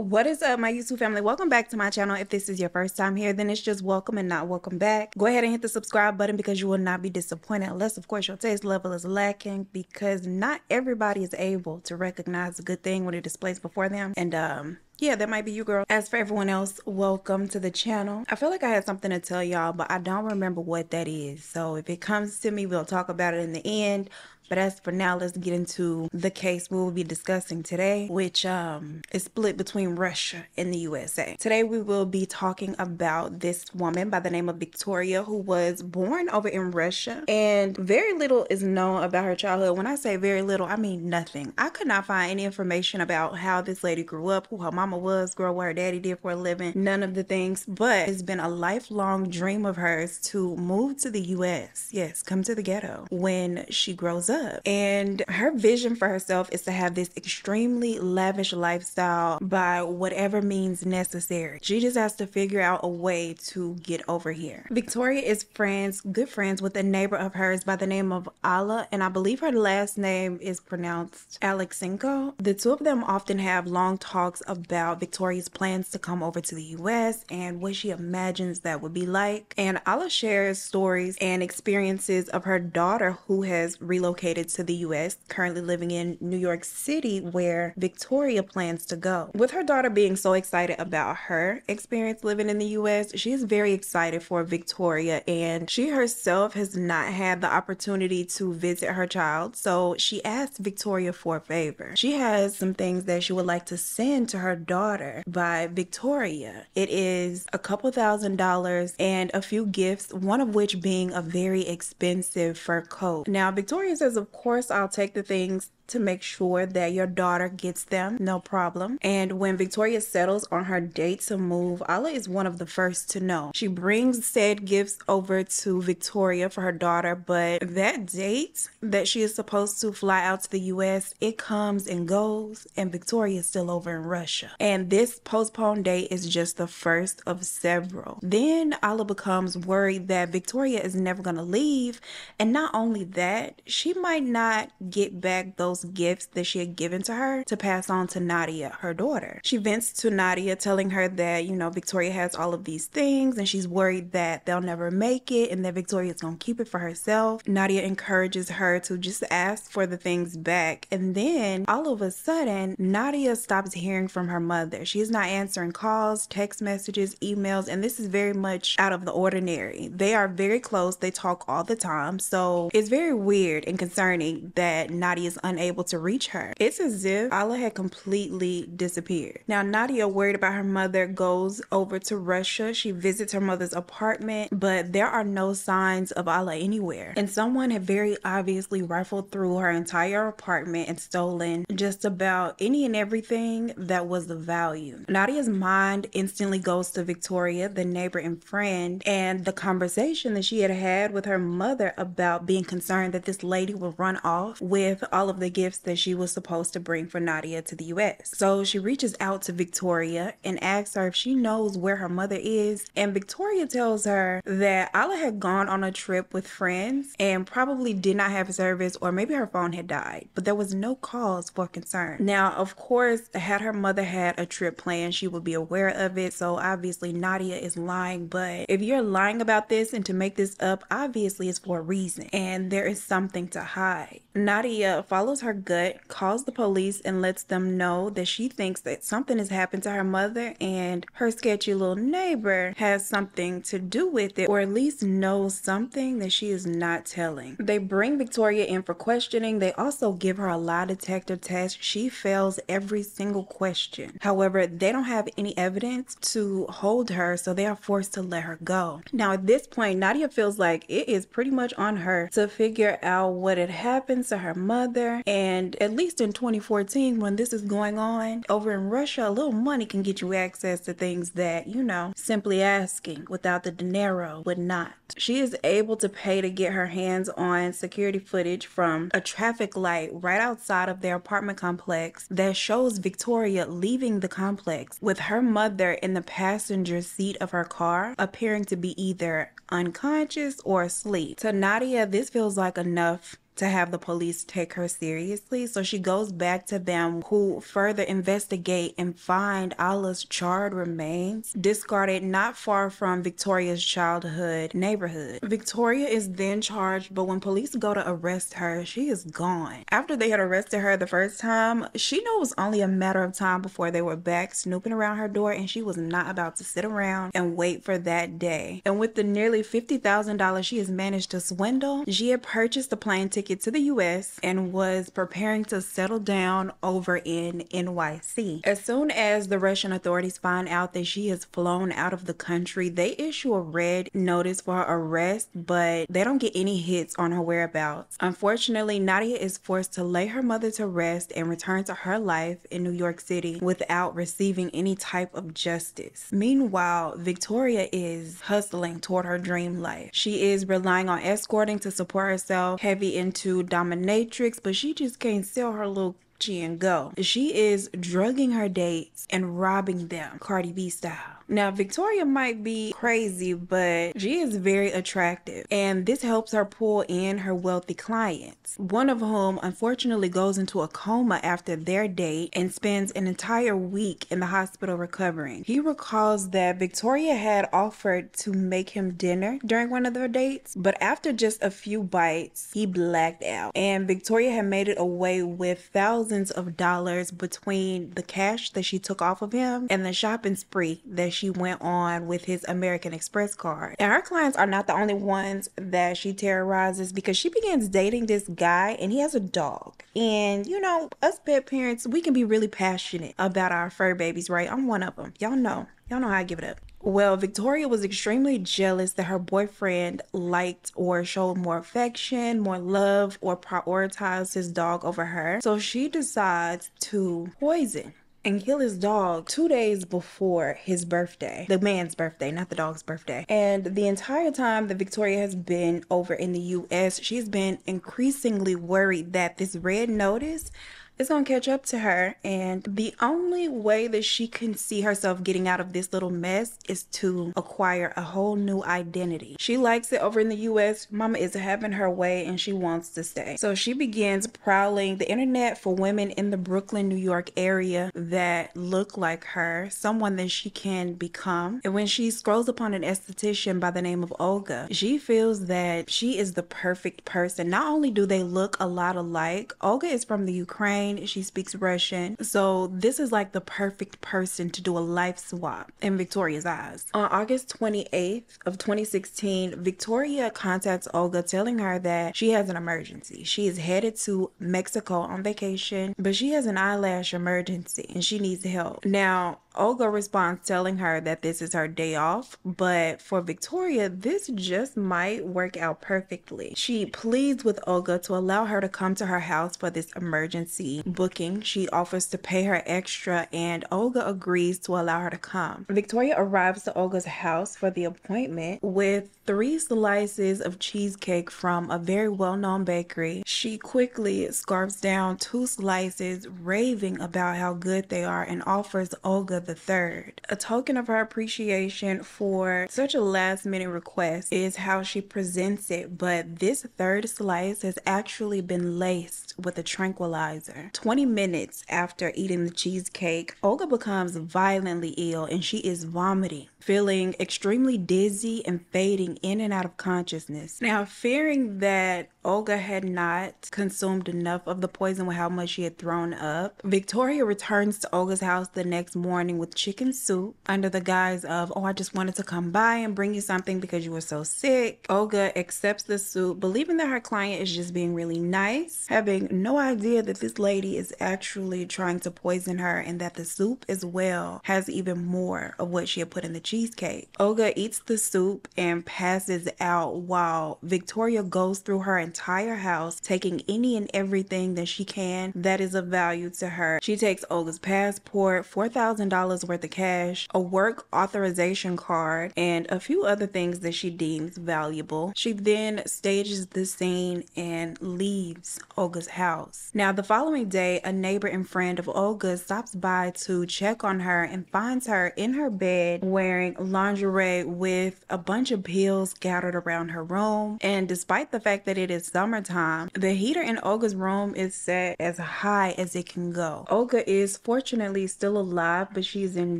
What is up, my YouTube family? Welcome back to my channel. If this is your first time here, then it's just welcome and not welcome back. Go ahead and hit the subscribe button because you will not be disappointed unless, of course, your taste level is lacking, because not everybody is able to recognize a good thing when it displays before them. And yeah, that might be you, girl. As for everyone else, welcome to the channel. I feel like I had something to tell y'all, but I don't remember what that is. So if it comes to me, we'll talk about it in the end. But as for now, let's get into the case we will be discussing today, which is split between Russia and the USA. Today, we will be talking about this woman by the name of Victoria, who was born over in Russia. And very little is known about her childhood. When I say very little, I mean nothing. I could not find any information about how this lady grew up, who her mama was, girl, what her daddy did for a living, none of the things. But it's been a lifelong dream of hers to move to the US. Yes, come to the ghetto when she grows up. And her vision for herself is to have this extremely lavish lifestyle by whatever means necessary. She just has to figure out a way to get over here. Victoria is good friends with a neighbor of hers by the name of Alla, and I believe her last name is pronounced Alexenko. The two of them often have long talks about Victoria's plans to come over to the US and what she imagines that would be like. And Alla shares stories and experiences of her daughter, who has relocated to the US, currently living in New York City, where Victoria plans to go. With her daughter being so excited about her experience living in the US, she is very excited for Victoria, and she herself has not had the opportunity to visit her child, so she asked Victoria for a favor. She has some things that she would like to send to her daughter by Victoria. It is a couple $1,000s and a few gifts, one of which being a very expensive fur coat. Now, Victoria says, of course, I'll take the things to make sure that your daughter gets them, no problem. And when Victoria settles on her date to move, Alla is one of the first to know. She brings said gifts over to Victoria for her daughter, but that date that she is supposed to fly out to the US, it comes and goes, and Victoria is still over in Russia. And this postponed date is just the first of several. Then Alla becomes worried that Victoria is never gonna leave, and not only that, she might not get back those gifts that she had given to her to pass on to Nadia, her daughter. She vents to Nadia, telling her that, you know, Victoria has all of these things and she's worried that they'll never make it and that Victoria's gonna keep it for herself. Nadia encourages her to just ask for the things back, and then all of a sudden Nadia stops hearing from her mother. She is not answering calls, text messages, emails, and this is very much out of the ordinary. They are very close, they talk all the time, so it's very weird and concerning that Nadia is unable to reach her. It's as if Alla had completely disappeared. Now, Nadia, worried about her mother, goes over to Russia. She visits her mother's apartment, but there are no signs of Alla anywhere. And someone had very obviously rifled through her entire apartment and stolen just about any and everything that was of value. Nadia's mind instantly goes to Victoria, the neighbor and friend, and the conversation that she had had with her mother about being concerned that this lady would run off with all of the gifts that she was supposed to bring for Nadia to the US. So she reaches out to Victoria and asks her if she knows where her mother is, and Victoria tells her that Alla had gone on a trip with friends and probably did not have service, or maybe her phone had died, but there was no cause for concern. Now, of course, had her mother had a trip planned, she would be aware of it, so obviously Nadia is lying. But if you're lying about this and to make this up, obviously it's for a reason and there is something to hide. Nadia follows her gut, calls the police, and lets them know that she thinks that something has happened to her mother and her sketchy little neighbor has something to do with it, or at least knows something that she is not telling. They bring Victoria in for questioning. They also give her a lie detector test. She fails every single question. However, they don't have any evidence to hold her, so they are forced to let her go. Now, at this point, Nadia feels like it is pretty much on her to figure out what had happened to her mother. And at least in 2014, when this is going on over in Russia, a little money can get you access to things that, you know, simply asking without the dinero would not. She is able to pay to get her hands on security footage from a traffic light right outside of their apartment complex that shows Victoria leaving the complex with her mother in the passenger seat of her car, appearing to be either unconscious or asleep. To Nadia, this feels like enough to have the police take her seriously. So she goes back to them, who further investigate and find Allah's charred remains discarded not far from Victoria's childhood neighborhood. Victoria is then charged, but when police go to arrest her, she is gone. After they had arrested her the first time, she knew it was only a matter of time before they were back snooping around her door, and she was not about to sit around and wait for that day. And with the nearly $50,000 she has managed to swindle, she had purchased a plane ticket to the US and was preparing to settle down over in NYC. As soon as the Russian authorities find out that she has flown out of the country, they issue a red notice for her arrest, but they don't get any hits on her whereabouts. Unfortunately, Nadia is forced to lay her mother to rest and return to her life in New York City without receiving any type of justice. Meanwhile, Victoria is hustling toward her dream life. She is relying on escorting to support herself, heavy into dominatrix, but she just can't sell her little and go. She is drugging her dates and robbing them, Cardi B style. Now, Victoria might be crazy, but she is very attractive, and this helps her pull in her wealthy clients, one of whom unfortunately goes into a coma after their date and spends an entire week in the hospital recovering. He recalls that Victoria had offered to make him dinner during one of their dates, but after just a few bites, he blacked out, and Victoria had made it away with thousands of dollars between the cash that she took off of him and the shopping spree that she went on with his American Express card. And her clients are not the only ones that she terrorizes, because she begins dating this guy and he has a dog. And you know, us pet parents, we can be really passionate about our fur babies, right? I'm one of them. Y'all know how I give it up. Well, Victoria was extremely jealous that her boyfriend liked or showed more affection, more love, or prioritized his dog over her. So she decides to poison and kill his dog 2 days before his birthday. The man's birthday, not the dog's birthday. And the entire time that Victoria has been over in the US, she's been increasingly worried that this red notice is gonna catch up to her, and the only way that she can see herself getting out of this little mess is to acquire a whole new identity. She likes it over in the US. Mama is having her way and she wants to stay. So she begins prowling the internet for women in the Brooklyn, New York area that look like her, someone that she can become. And when she scrolls upon an esthetician by the name of Olga, she feels that she is the perfect person. Not only do they look a lot alike, Olga is from the Ukraine. She speaks Russian. So this is like the perfect person to do a life swap in Victoria's eyes. On August 28th of 2016, Victoria contacts Olga telling her that she has an emergency. She is headed to Mexico on vacation, but she has an eyelash emergency and she needs help. Now, Olga responds telling her that this is her day off, but for Victoria, this just might work out perfectly. She pleads with Olga to allow her to come to her house for this emergency booking. She offers to pay her extra, and Olga agrees to allow her to come. Victoria arrives to Olga's house for the appointment with 3 slices of cheesecake from a very well-known bakery. She quickly scarfs down 2 slices, raving about how good they are, and offers Olga the 3rd. A token of her appreciation for such a last-minute request is how she presents it, but this 3rd slice has actually been laced with a tranquilizer. 20 minutes after eating the cheesecake, Olga becomes violently ill and she is vomiting, feeling extremely dizzy and fading in and out of consciousness. Now, fearing that Olga had not consumed enough of the poison with how much she had thrown up, Victoria returns to Olga's house the next morning with chicken soup under the guise of, oh, I just wanted to come by and bring you something because you were so sick. Olga accepts the soup, believing that her client is just being really nice, having no idea that this lady is actually trying to poison her, and that the soup as well has even more of what she had put in the cheesecake. Olga eats the soup and passes out while Victoria goes through her entire house, taking any and everything that she can that is of value to her. She takes Olga's passport, $4,000 $1,000 worth of cash, a work authorization card, and a few other things that she deems valuable. She then stages the scene and leaves Olga's house. Now, the following day, a neighbor and friend of Olga stops by to check on her and finds her in her bed wearing lingerie with a bunch of pills scattered around her room. And despite the fact that it is summertime, the heater in Olga's room is set as high as it can go. Olga is fortunately still alive, but she's in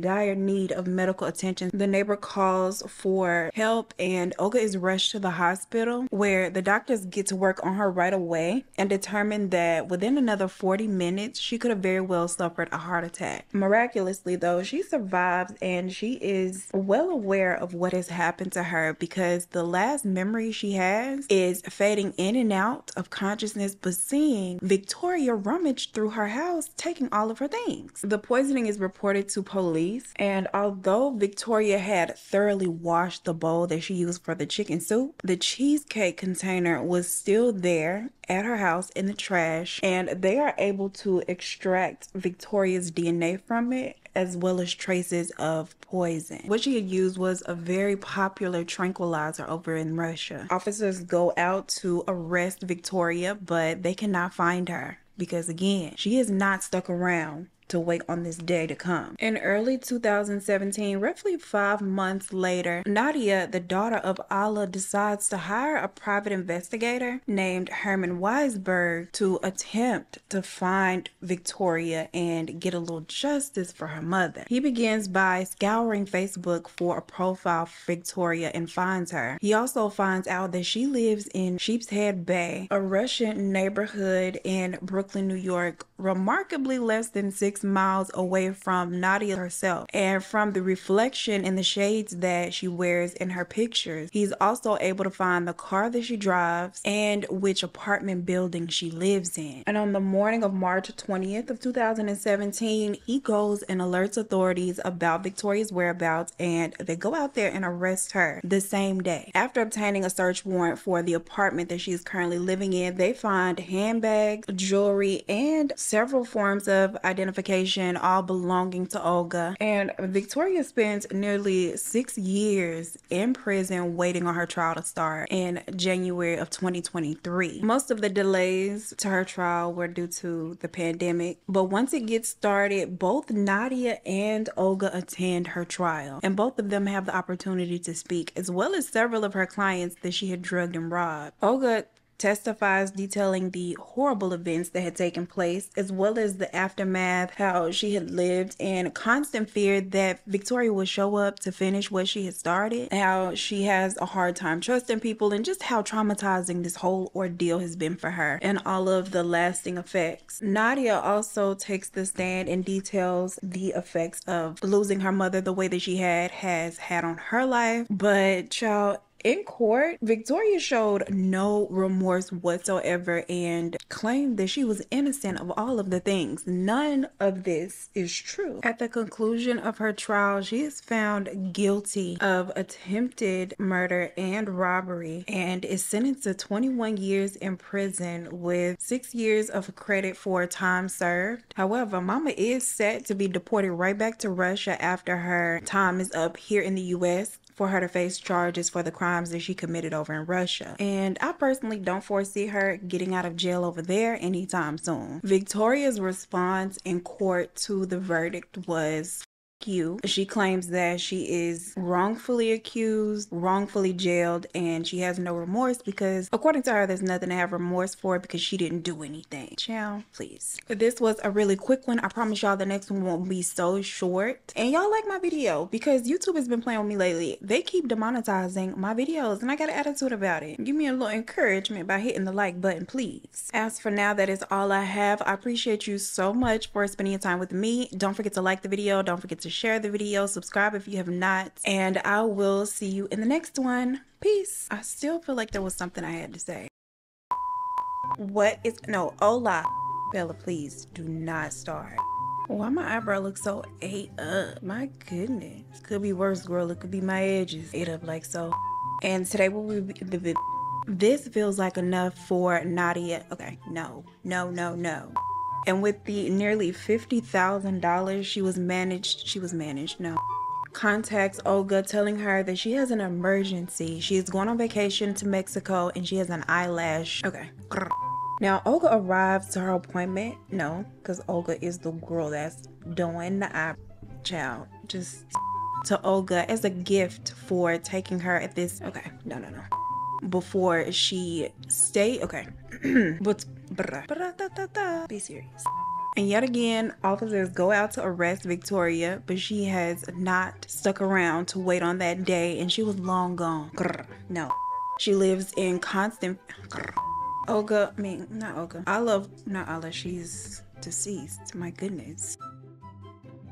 dire need of medical attention. The neighbor calls for help and Olga is rushed to the hospital, where the doctors get to work on her right away and determine that within another 40 minutes she could have very well suffered a heart attack. Miraculously though, she survives and she is well aware of what has happened to her, because the last memory she has is fading in and out of consciousness, but seeing Victoria rummage through her house, taking all of her things. The poisoning is reported to police, and although Victoria had thoroughly washed the bowl that she used for the chicken soup, the cheesecake container was still there at her house in the trash, and they are able to extract Victoria's DNA from it, as well as traces of poison. What she had used was a very popular tranquilizer over in Russia. Officers go out to arrest Victoria, but they cannot find her because, again, she is not stuck around to wait on this day to come. In early 2017, roughly 5 months later, Nadia, the daughter of Allah, decides to hire a private investigator named Herman Weisberg to attempt to find Victoria and get a little justice for her mother. He begins by scouring Facebook for a profile for Victoria and finds her. He also finds out that she lives in Sheepshead Bay, a Russian neighborhood in Brooklyn, New York, remarkably less than 6 miles away from Nadia herself. And from the reflection in the shades that she wears in her pictures, he's also able to find the car that she drives and which apartment building she lives in. And on the morning of March 20th of 2017, he goes and alerts authorities about Victoria's whereabouts, and they go out there and arrest her the same day. After obtaining a search warrant for the apartment that she is currently living in, they find handbags, jewelry, and several forms of identification, all belonging to Olga. And Victoria spends nearly 6 years in prison waiting on her trial to start in January of 2023. Most of the delays to her trial were due to the pandemic, but once it gets started, both Nadia and Olga attend her trial, and both of them have the opportunity to speak, as well as several of her clients that she had drugged and robbed. Olga testifies detailing the horrible events that had taken place, as well as the aftermath, how she had lived in constant fear that Victoria would show up to finish what she had started, how she has a hard time trusting people, and just how traumatizing this whole ordeal has been for her and all of the lasting effects. Nadia also takes the stand and details the effects of losing her mother the way that she has had on her life. But child, in court, Victoria showed no remorse whatsoever and claimed that she was innocent of all of the things. None of this is true. At the conclusion of her trial, she is found guilty of attempted murder and robbery and is sentenced to 21 years in prison with 6 years of credit for time served. However, Mama is set to be deported right back to Russia after her time is up here in the US, for her to face charges for the crimes that she committed over in Russia. And I personally don't foresee her getting out of jail over there anytime soon. Victoria's response in court to the verdict was you. She claims that she is wrongfully accused, wrongfully jailed, and she has no remorse because, according to her, there's nothing to have remorse for because she didn't do anything. Child, please. This was a really quick one. I promise y'all the next one won't be so short. And y'all like my video because YouTube has been playing with me lately. They keep demonetizing my videos and I got an attitude about it. Give me a little encouragement by hitting the like button, please. As for now, that is all I have. I appreciate you so much for spending your time with me. Don't forget to like the video. Don't forget to share the video, subscribe if you have not, and I will see you in the next one. Peace. I still feel like there was something I had to say. Hola. Bella, please do not start. Why my eyebrow looks so ate up? My goodness. Could be worse, girl. It could be my edges ate up like so. And today will be this feels like enough for Nadia. Okay, no. And with the nearly $50,000 she was managed, no. Contacts Olga telling her that she has an emergency. She is going on vacation to Mexico and she has an eyelash. Okay. Now Olga arrives to her appointment. No, because Olga is the girl that's doing the eye. Child, just to Olga as a gift for taking her at this. Okay, no. Before she stay. Okay, but be serious. And yet again, officers go out to arrest Victoria, but she has not stuck around to wait on that day, and she was long gone. No, she lives in constant. Olga, I mean, not Olga. Not Alla, she's deceased. My goodness.